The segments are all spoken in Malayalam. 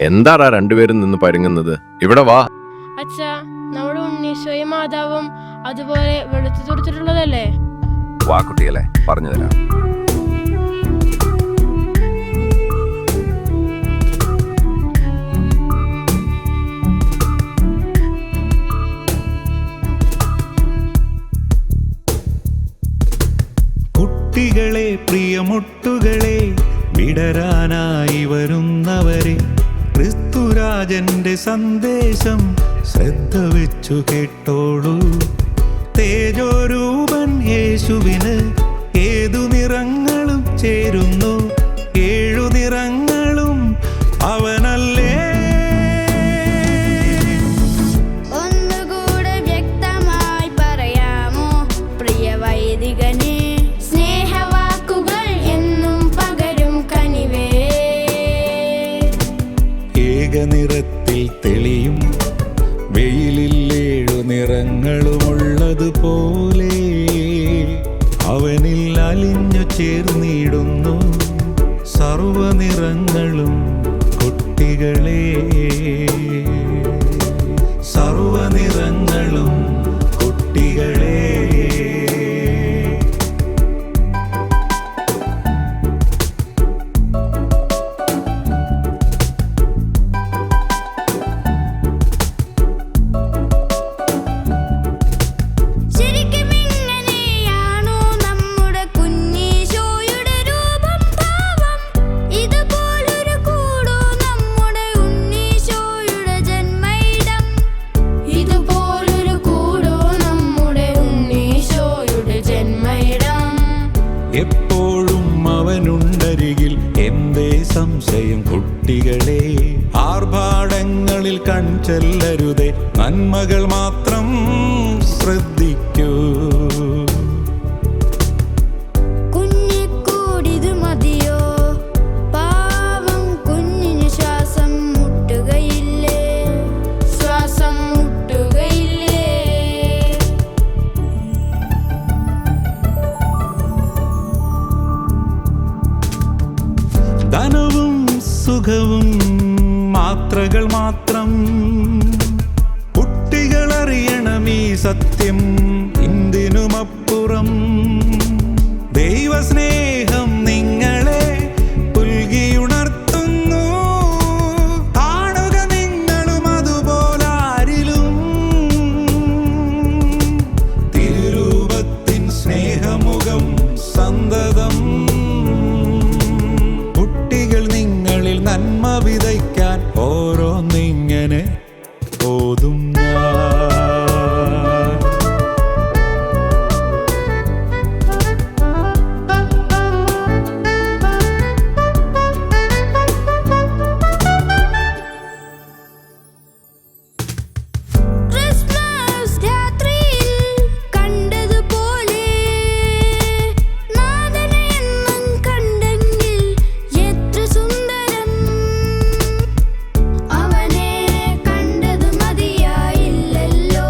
എന്താടാ രണ്ടുപേരും നിന്ന് പരുങ്ങുന്നത്? ഇവിടെ വാ. അച്ഛാ, നമ്മുടെ ഉണ്ണീശോയും മാതാവും അതുപോലെ വെളുത്തു തുടുത്തിട്ടുള്ളതല്ലേ? വാ കുട്ടികളെ, പറഞ്ഞു തരാം. കുട്ടികളെ, പ്രിയമൊട്ടുകളെ, വിടരാനായി വരുന്നവരെ, ക്രിസ്തുരാജന്റെ സന്ദേശം ശ്രദ്ധ വെച്ചു കേട്ടോളൂ. തേജോരൂപൻ യേശുവിന് ഏതു നിറങ്ങളും ചേരുന്നു, 7 നിറങ്ങളും അവനല്ലേ. ഒന്നുകൂടെ വ്യക്തമായി പറയാമോ പ്രിയ വൈദികനെ? സ്നേഹവാക്കുകൾ എന്നും പകരും കനിവേ. ഏകനിറത്തിൽ തെളിയും വെയിലിൽ 7 നിറങ്ങളുമുള്ളതുപോലെ അവനിൽ അലിഞ്ഞു ചേർന്നിടുന്നു സർവനിറങ്ങളും കുട്ടികളെ. സർവനിറങ്ങളും കുട്ടികളെ. ശരിക്കും ഇങ്ങനെയാണോ നമ്മുടെ കുഞ്ഞീശോയുടെ രൂപം ഭാവം? ഇതുപോലൊരു കൂടോ നമ്മുടെ ഉണ്ണീശോയുടെ ജന്മയിടം? ഇതുപോലൊരു കൂടോ നമ്മുടെ ഉണ്ണീശോയുടെ ജന്മയിടം? എപ്പോഴും അവനുണ്ടരികിൽ, എന്തേ സംശയം കുട്ടികളെ? ആർഭാടങ്ങളിൽ കൺചെല്ലരുതേ, നന്മകൾ മാത്രം ശ്രദ്ധിക്കൂ. കുഞ്ഞിക്കൂടിതു മതിയോ? പാവം കുഞ്ഞിന് ശ്വാസം മുട്ടുകയില്ലേ? ശ്വാസം മുട്ടുകയില്ലേ? ധനവും സുഖവും മാത്രകൾ മാത്രം. കുട്ടികളറിയണം ഈ സത്യം, എന്തിനുമപ്പുറം ദൈവസ്നേഹം നിങ്ങളെ പുൽകിയുണർത്തുന്നു. കാണുക നിങ്ങളും അതുപോലാരിലും തിരുരൂപത്തിൻ സ്നേഹമുഖം സന്തതം. കുട്ടികൾ നിങ്ങളിൽ നന്മ വിതയ്ക്കാൻ ഓരോന്നിങ്ങനെ ഓതും ഞാൻ. ക്രിസ്മസ് രാത്രിയിൽ കണ്ടതുപോലെ നാഥനെ എന്നും കണ്ടെങ്കിൽ എത്ര സുന്ദരം. അവനെ കണ്ടതു മതിയായില്ലല്ലോ,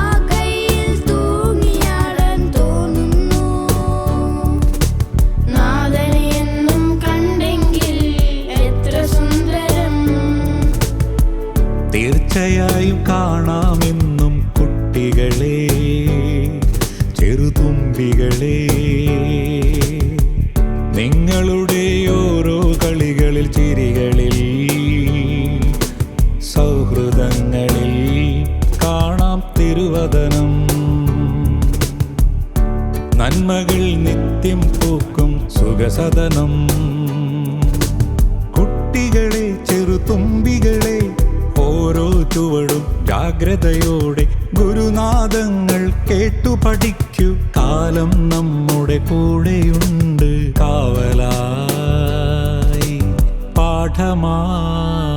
ആ കയ്യിൽ തൂങ്ങിയാടാൻ തോന്നുന്നു. നാഥനെ എന്നും കണ്ടെങ്കിൽ എത്ര സുന്ദരം. തീർച്ചയായും കാണാമെന്നും കുട്ടികളെ, ചെറുതുമ്പികളെ. നിങ്ങളുടെ ഓരോ കളികളിൽ, ചിരികളിൽ, സൗഹൃദങ്ങളിൽ കാണാം തിരുവദനം. നന്മകൾ നിത്യം പൂക്കും സുഖസദനം. കുട്ടികളെ, ചെറുതുമ്പികളെ, ഓരോ ചുവടും ജാഗ്രതയോടെ ഗുരുനാദങ്ങൾ കേട്ടു പഠിക്കൂ. കാലം നമ്മുടെ കൂടെയുണ്ട്, കാവലായി പാഠമായി.